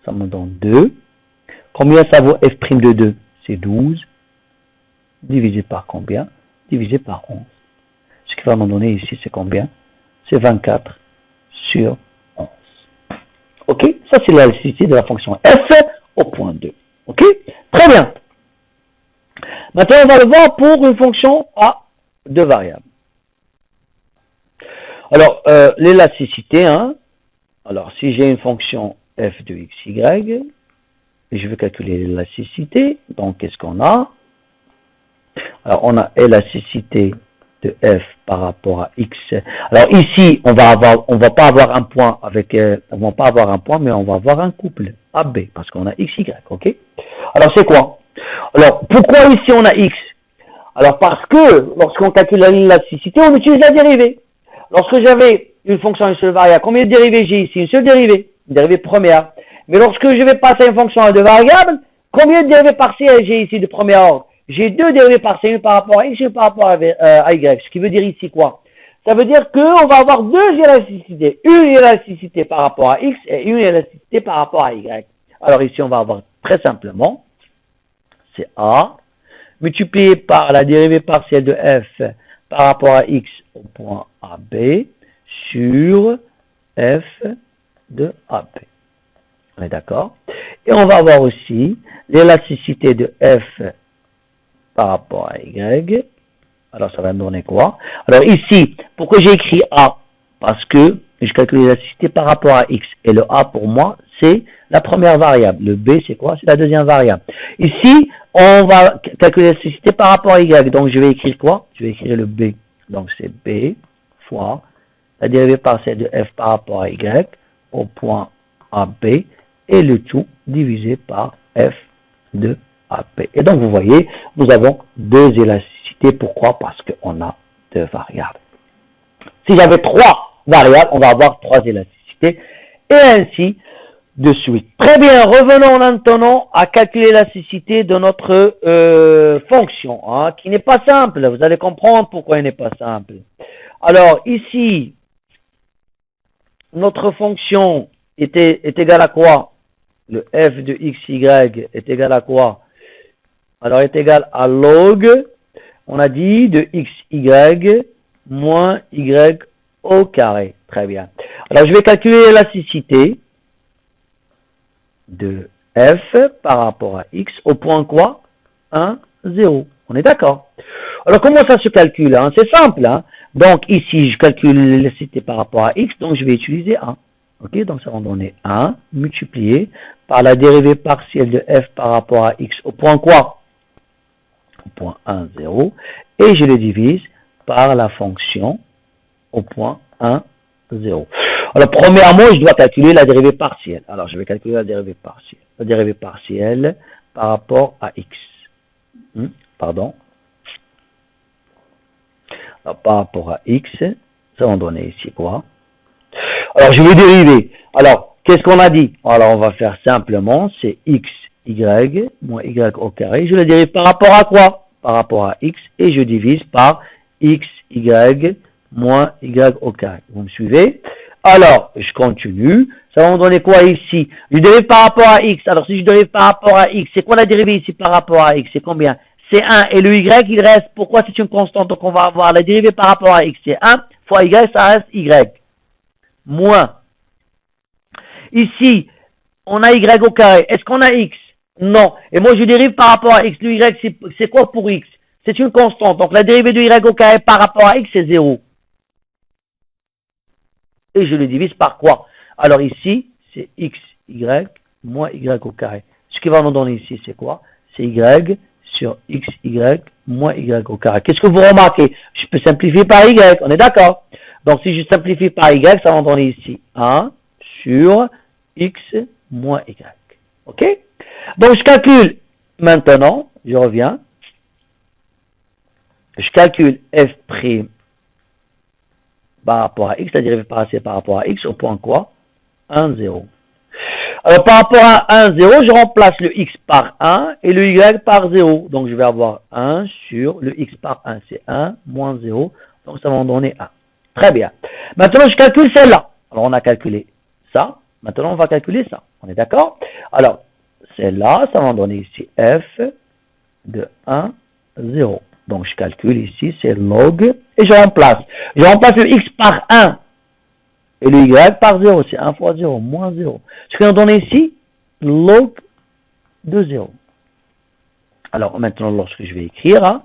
Ça me donne 2. Combien ça vaut f' de 2? C'est 12. Divisé par combien? Divisé par 11. Ce qui va me donner ici, c'est combien? C'est 24 sur 11. Ok? Ça, c'est l'élasticité de la fonction f au point 2. Ok? Très bien. Maintenant, on va le voir pour une fonction à deux variables. Alors, l'élasticité, hein? Alors, si j'ai une fonction f de xy, et je veux calculer l'élasticité, donc qu'est-ce qu'on a? Alors, on a élasticité de f par rapport à x. Alors ici, on va pas avoir un point avec, on va pas avoir un point, mais on va avoir un couple AB parce qu'on a xy, ok? Alors c'est quoi? Alors pourquoi ici on a x? Alors parce que lorsqu'on calcule l'élasticité, on utilise la dérivée. Lorsque j'avais une fonction à une seule variable, combien de dérivées j'ai ici? Une seule dérivée, une dérivée première. Mais lorsque je vais passer à une fonction à deux variables, combien de dérivées partielles j'ai ici de premier ordre? J'ai deux dérivées partielles, une par rapport à x et une par rapport à y. Ce qui veut dire ici quoi? Ça veut dire qu'on va avoir deux élasticités. Une élasticité par rapport à x et une élasticité par rapport à y. Alors ici, on va avoir très simplement, c'est a multiplié par la dérivée partielle de f par rapport à x au point AB sur f de AB. On est d'accord? Et on va avoir aussi l'élasticité de f par rapport à y. Alors, ça va me donner quoi? Alors, ici, pourquoi j'ai écrit A? Parce que je calcule l'élasticité par rapport à x. Et le A, pour moi, c'est la première variable. Le B, c'est quoi? C'est la deuxième variable. Ici, on va calculer l'élasticité par rapport à y. Donc, je vais écrire quoi? Je vais écrire le B. Donc, c'est B fois la dérivée partielle de f par rapport à y au point AB et le tout divisé par f de AB. Et donc, vous voyez, nous avons deux élasticités. Pourquoi? Parce qu'on a deux variables. Si j'avais trois variables, on va avoir trois élasticités. Et ainsi de suite. Très bien, revenons maintenant à calculer l'élasticité de notre fonction, hein, qui n'est pas simple. Vous allez comprendre pourquoi elle n'est pas simple. Alors, ici, notre fonction est égale à quoi? Le f de xy est égal à quoi? Alors, est égal à log, on a dit, de xy moins y au carré. Très bien. Alors, je vais calculer l'élasticité de f par rapport à x au point quoi? 1, 0. On est d'accord? Alors, comment ça se calcule, hein? C'est simple, hein? Donc, ici, je calcule l'élasticité par rapport à x, donc je vais utiliser 1. Ok, donc ça va donner 1 multiplié par la dérivée partielle de f par rapport à x au point quoi? Au point 1, 0. Et je le divise par la fonction au point 1, 0. Alors, premièrement, je dois calculer la dérivée partielle. Alors, je vais calculer la dérivée partielle. La dérivée partielle par rapport à x. Pardon. Alors, par rapport à x, ça va donner ici quoi? Alors, je vais dériver. Alors, qu'est-ce qu'on a dit? Alors, on va faire simplement, c'est x, y, moins y au carré. Je le dérive par rapport à quoi? Par rapport à x, et je divise par x, y, moins y au carré. Vous me suivez? Alors, je continue. Ça va me donner quoi ici? Je dérive par rapport à x. Alors, si je dérive par rapport à x, c'est quoi la dérivée ici par rapport à x? C'est combien? C'est 1. Et le y, il reste. Pourquoi c'est une constante? Donc, on va avoir la dérivée par rapport à x. C'est 1 fois y, ça reste y. Moins. Ici, on a y au carré. Est-ce qu'on a x? Non. Et moi, je dérive par rapport à x. Le y, c'est quoi pour x? C'est une constante. Donc, la dérivée de y au carré par rapport à x, c'est 0. Et je le divise par quoi? Alors ici, c'est x, y, moins y au carré. Ce qui va nous donner ici, c'est quoi? C'est y sur x, y, moins y au carré. Qu'est-ce que vous remarquez? Je peux simplifier par y, on est d'accord? Donc si je simplifie par y, ça va nous donner ici 1 sur x moins y. Ok? Donc je calcule maintenant, je reviens. Je calcule f' par rapport à x, la dérivée partielle par rapport à x au point quoi? 1, 0. Alors par rapport à 1, 0, je remplace le x par 1 et le y par 0. Donc je vais avoir 1 sur le x par 1, c'est 1 moins 0. Donc ça va me donner 1. Très bien. Maintenant je calcule celle-là. Alors on a calculé ça. Maintenant, on va calculer ça. On est d'accord? Alors, celle-là, ça va donner ici f de 1, 0. Donc, je calcule ici, c'est log, et je remplace. Je remplace le x par 1, et le y par 0. C'est 1 fois 0, moins 0. Ce qui va donner ici, log de 0. Alors, maintenant, lorsque je vais écrire, hein,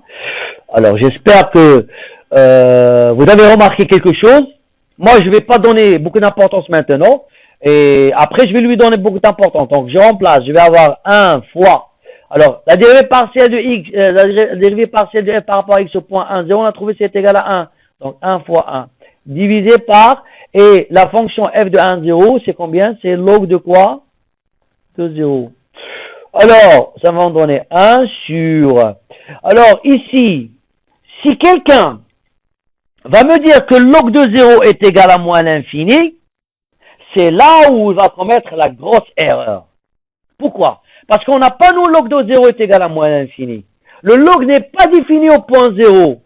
alors j'espère que vous avez remarqué quelque chose. Moi, je ne vais pas donner beaucoup d'importance maintenant. Et après, je vais lui donner beaucoup d'importance. Donc, je remplace. Je vais avoir 1 fois. Alors, la dérivée partielle de x, la dérivée partielle de f par rapport à x au point 1, 0, on a trouvé c'est égal à 1. Donc, 1 fois 1. Divisé par, et la fonction f de 1, 0, c'est combien? C'est log de quoi? De 0. Alors, ça va en donner 1 sur... Alors, ici, si quelqu'un va me dire que log de 0 est égal à moins l'infini, c'est là où il va commettre la grosse erreur. Pourquoi? Parce qu'on n'a pas nous log de 0 est égal à moins l'infini. Le log n'est pas défini au point 0.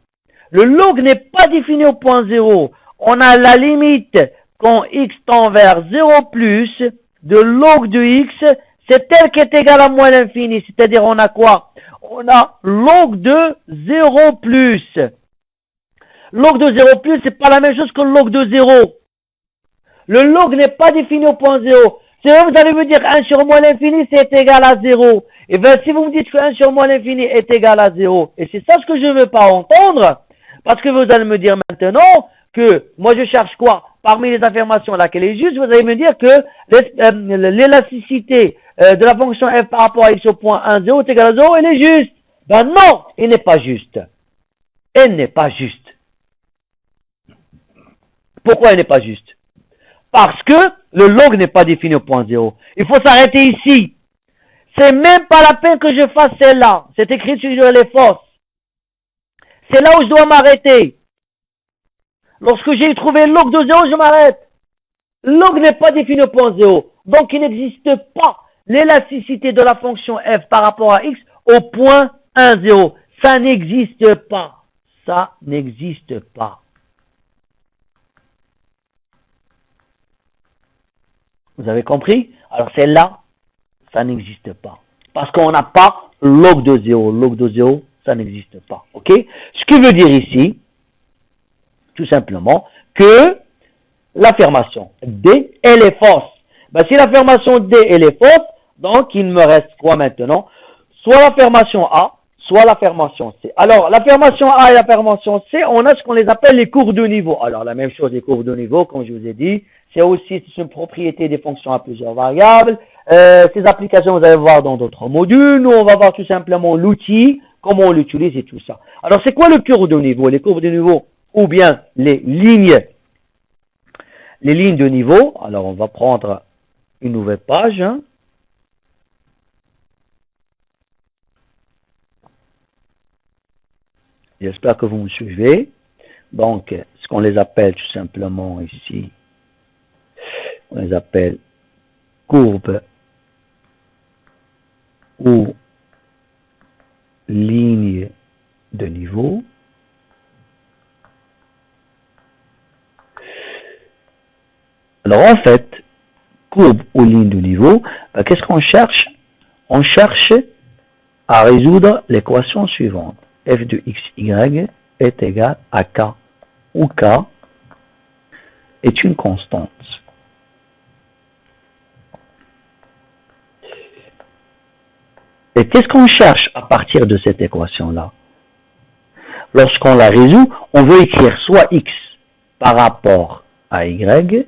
Le log n'est pas défini au point 0. On a la limite quand x tend vers 0 plus de log de x, c'est elle qui est égale à moins l'infini. C'est-à-dire on a quoi? On a log de 0 plus. Log de 0 plus, c'est pas la même chose que log de 0. Le log n'est pas défini au point 0. Si vous allez me dire 1 sur moins l'infini, c'est égal à 0. Et bien, si vous me dites que 1 sur moins l'infini est égal à 0, et c'est ça ce que je ne veux pas entendre, parce que vous allez me dire maintenant que moi je cherche quoi? Parmi les affirmations laquelle est juste, vous allez me dire que l'élasticité de la fonction f par rapport à x au point 1, 0 est égal à 0, elle est juste. Ben non, elle n'est pas juste. Elle n'est pas juste. Pourquoi elle n'est pas juste? Parce que le log n'est pas défini au point 0. Il faut s'arrêter ici. C'est même pas la peine que je fasse celle-là. Cette écriture, elle est fausse. C'est là où je dois m'arrêter. Lorsque j'ai trouvé le log de 0, je m'arrête. Log n'est pas défini au point 0. Donc, il n'existe pas l'élasticité de la fonction f par rapport à x au point 1, 0. Ça n'existe pas. Ça n'existe pas. Vous avez compris? Alors, celle-là, ça n'existe pas. Parce qu'on n'a pas log de 0. Log de 0, ça n'existe pas. OK? Ce qui veut dire ici, tout simplement, que l'affirmation D, elle est fausse. Ben, si l'affirmation D, elle est fausse, donc il me reste quoi maintenant? Soit l'affirmation A, soit l'affirmation C. Alors, l'affirmation A et l'affirmation C, on a ce qu'on les appelle les courbes de niveau. Alors, la même chose, les courbes de niveau, comme je vous ai dit, c'est aussi une propriété des fonctions à plusieurs variables. Ces applications, vous allez voir dans d'autres modules. Nous, on va voir tout simplement l'outil, comment on l'utilise et tout ça. Alors, c'est quoi le courbe de niveau? Les courbes de niveau, ou bien les lignes de niveau. Alors, on va prendre une nouvelle page. Hein. J'espère que vous me suivez. Donc, ce qu'on les appelle tout simplement ici, on les appelle courbes ou lignes de niveau. Alors, en fait, courbe ou ligne de niveau, qu'est-ce qu'on cherche? On cherche à résoudre l'équation suivante. F de xy est égal à k, où k est une constante. Et qu'est-ce qu'on cherche à partir de cette équation-là? Lorsqu'on la résout, on veut écrire soit x par rapport à y,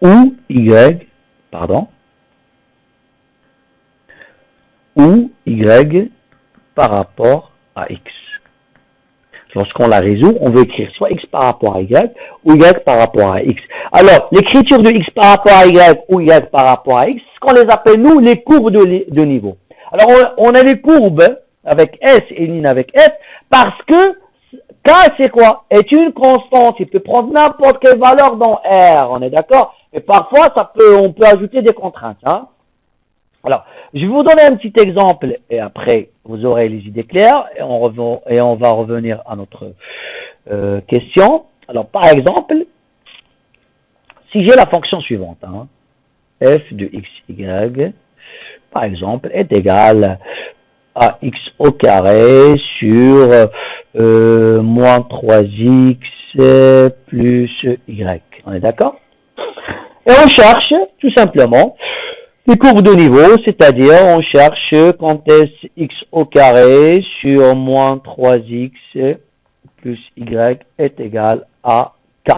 ou y par rapport à x. Lorsqu'on la résout, on veut écrire soit x par rapport à y ou y par rapport à x. Alors, l'écriture de x par rapport à y ou y par rapport à x, ce qu'on les appelle, nous, les courbes de niveau. Alors, on a les courbes avec S et ligne avec S parce que K, c'est quoi? Est une constante. Il peut prendre n'importe quelle valeur dans R. On est d'accord? Et parfois, on peut ajouter des contraintes. Hein? Alors, je vais vous donner un petit exemple et après, vous aurez les idées claires et on va revenir à notre question. Alors, par exemple, si j'ai la fonction suivante, hein, f de xy, par exemple, est égal à x au carré sur moins 3x plus y. On est d'accord? Et on cherche, tout simplement, les courbes de niveau, c'est-à-dire on cherche quand est-ce x au carré sur moins 3x plus y est égal à k.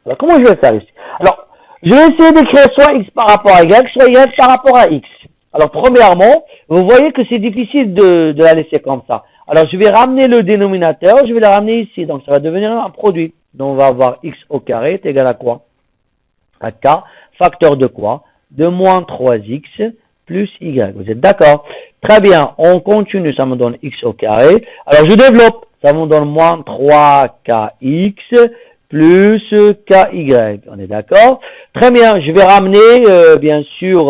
Alors, comment je vais faire ici? Alors, je vais essayer d'écrire soit x par rapport à y, soit y par rapport à x. Alors, premièrement, vous voyez que c'est difficile de la laisser comme ça. Alors, je vais ramener le dénominateur, je vais le ramener ici. Donc, ça va devenir un produit. Donc, on va avoir x au carré est égal à quoi? À k, facteur de quoi? De moins 3x plus y. Vous êtes d'accord? Très bien, on continue, ça me donne x au carré. Alors, je développe, ça me donne moins 3kx plus ky. On est d'accord? Très bien, je vais ramener, bien sûr,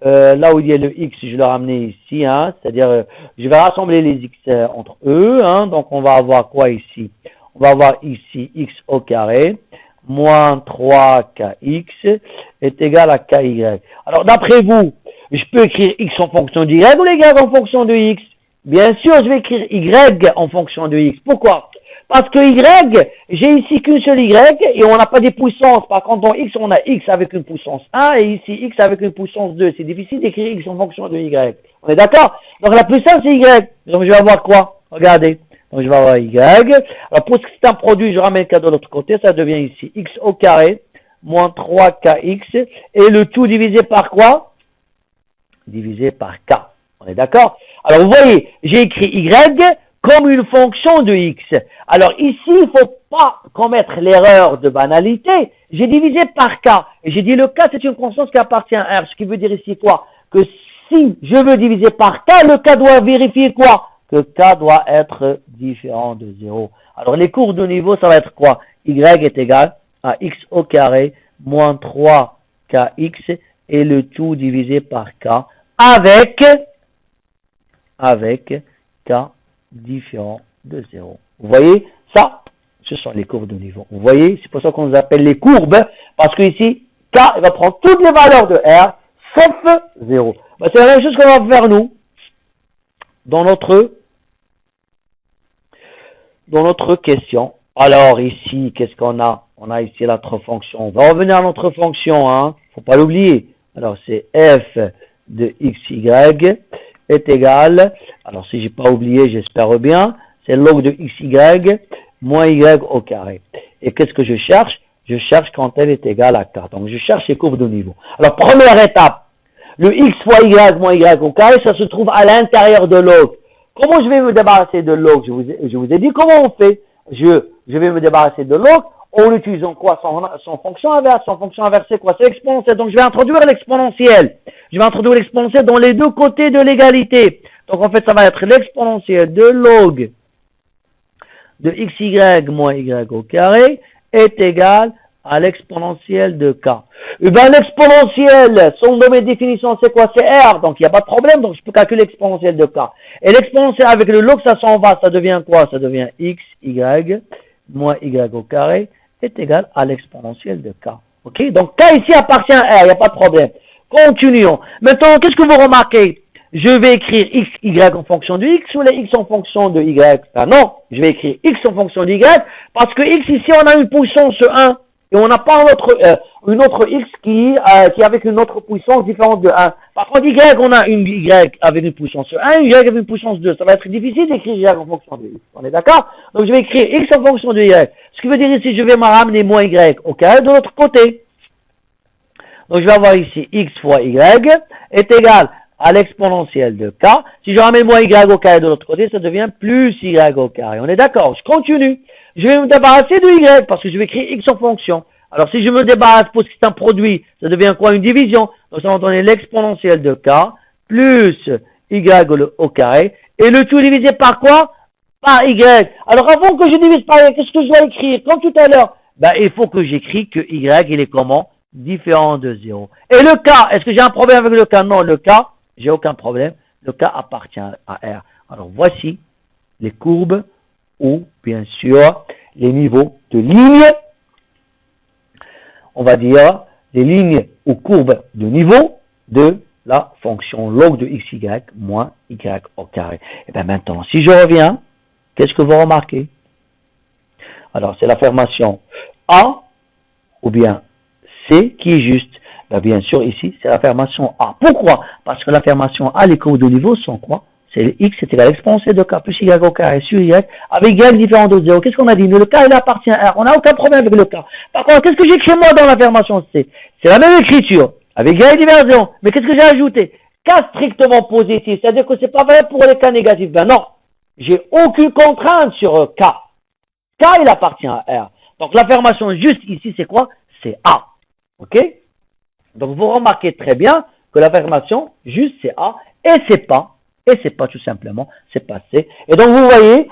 là où il y a le x, je le ramener ici, hein, c'est-à-dire, je vais rassembler les x entre eux, hein, donc on va avoir quoi ici? On va avoir ici x au carré moins 3kx est égal à ky. Alors, d'après vous, je peux écrire x en fonction de y ou y en fonction de x? Bien sûr, je vais écrire y en fonction de x. Pourquoi? Parce que y, j'ai ici qu'une seule y et on n'a pas des puissances. Par contre, dans x, on a x avec une puissance 1 et ici x avec une puissance 2. C'est difficile d'écrire x en fonction de y. On est d'accord? Donc, la puissance, c'est y. Donc, je vais avoir quoi? Regardez. Donc, je vais avoir y. Alors, pour ce qui est un produit, je ramène k de l'autre côté. Ça devient ici x au carré moins 3kx. Et le tout divisé par quoi? Divisé par k. On est d'accord? Alors, vous voyez, j'ai écrit y comme une fonction de x. Alors, ici, il ne faut pas commettre l'erreur de banalité. J'ai divisé par k. Et j'ai dit le k, c'est une constante qui appartient à R. Ce qui veut dire ici quoi? Que si je veux diviser par k, le k doit vérifier quoi? Que k doit être différent de 0. Alors, les courbes de niveau, ça va être quoi? Y est égal à x au carré moins 3kx et le tout divisé par k avec k différent de 0. Vous voyez, ça, ce sont les courbes de niveau. Vous voyez, c'est pour ça qu'on les appelle les courbes, parce que ici, k va prendre toutes les valeurs de R, sauf 0. Ben, c'est la même chose qu'on va faire nous, dans notre question. Alors ici, qu'est-ce qu'on a? On a ici notre fonction. On va revenir à notre fonction, hein. Faut pas l'oublier. Alors c'est f de xy est égal, alors si j'ai pas oublié, j'espère bien, c'est log de xy moins y au carré. Et qu'est-ce que je cherche? Je cherche quand elle est égale à k. Donc je cherche les courbes de niveau. Alors première étape, le x fois y moins y au carré, ça se trouve à l'intérieur de log. Comment je vais me débarrasser de log? Je vous ai dit comment on fait. Je vais me débarrasser de log en utilisant quoi? Son fonction inverse. Son fonction inverse, c'est quoi? C'est l'exponentiel. Donc je vais introduire l'exponentiel. Je vais introduire l'exponentiel dans les deux côtés de l'égalité. Donc en fait, ça va être l'exponentiel de log de xy moins y au carré est égal à l'exponentiel de k. Et bien l'exponentiel, son domaine de définition, c'est quoi? C'est R, donc il n'y a pas de problème, donc je peux calculer l'exponentiel de k. Et l'exponentiel avec le log, ça s'en va, ça devient quoi? Ça devient x, y, moins y au carré est égal à l'exponentiel de k. Ok? Donc k ici appartient à R, il n'y a pas de problème. Continuons. Maintenant, qu'est-ce que vous remarquez? Je vais écrire x, y en fonction de x ou les x en fonction de y? Ah non, je vais écrire x en fonction de y parce que x ici, on a une puissance 1 et on n'a pas une autre x qui est avec une autre puissance différente de 1. Par contre, y, on a une y avec une puissance 1, une y avec une puissance 2. Ça va être difficile d'écrire y en fonction de x. On est d'accord? Donc, je vais écrire x en fonction de y. Ce qui veut dire ici, je vais me ramener moins y au carré de l'autre côté. Donc, je vais avoir ici x fois y est égal à l'exponentiel de k. Si je ramène moins y au carré de l'autre côté, ça devient plus y au carré. On est d'accord? Je continue. Je vais me débarrasser de y parce que je vais écrire x en fonction. Alors, si je me débarrasse pour ce qui est un produit, ça devient quoi? Une division. Donc, ça va donner l'exponentiel de k plus y au carré. Et le tout divisé par quoi? Par y. Alors, avant que je divise par y, qu'est-ce que je dois écrire? Comme tout à l'heure, il faut que j'écris que y, il est comment? Différent de 0. Et le k, est-ce que j'ai un problème avec le k? Non, le k, j'ai aucun problème. Le k appartient à R. Alors, voici les courbes où, bien sûr, les niveaux de lignes, on va dire les lignes ou courbes de niveau de la fonction log de xy moins y au carré. Et bien maintenant, si je reviens, qu'est-ce que vous remarquez? Alors, c'est l'affirmation A ou bien C qui est juste. Bien sûr, ici, c'est l'affirmation A. Pourquoi? Parce que l'affirmation A, les courbes de niveau sont quoi? C'est le x est égal à l'exponentielle de k plus y au carré sur y avec y différent de 0. Qu'est-ce qu'on a dit? Le k, il appartient à R. On n'a aucun problème avec le k. Par contre, qu'est-ce que j'écris moi dans l'affirmation C? C'est la même écriture, avec y divers 0. Mais qu'est-ce que j'ai ajouté? K strictement positif, c'est-à-dire que c'est pas vrai pour les cas négatifs. Ben non, j'ai aucune contrainte sur K. K, il appartient à R. Donc l'affirmation juste ici, c'est quoi? C'est A. Ok? Donc vous remarquez très bien que l'affirmation juste c'est A et c'est pas tout simplement, c'est pas C. Et donc vous voyez,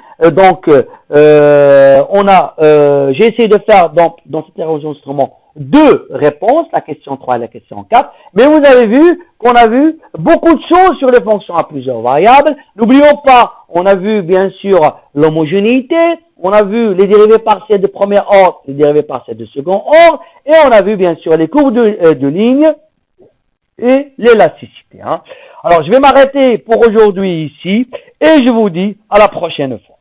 j'ai essayé de faire dans cet enregistrement deux réponses, la question 3 et la question 4, mais vous avez vu qu'on a vu beaucoup de choses sur les fonctions à plusieurs variables. N'oublions pas, on a vu bien sûr l'homogénéité, on a vu les dérivés partiels de premier ordre, les dérivés partiels de second ordre, et on a vu bien sûr les courbes de ligne et l'élasticité. Alors je vais m'arrêter pour aujourd'hui ici, et je vous dis à la prochaine fois.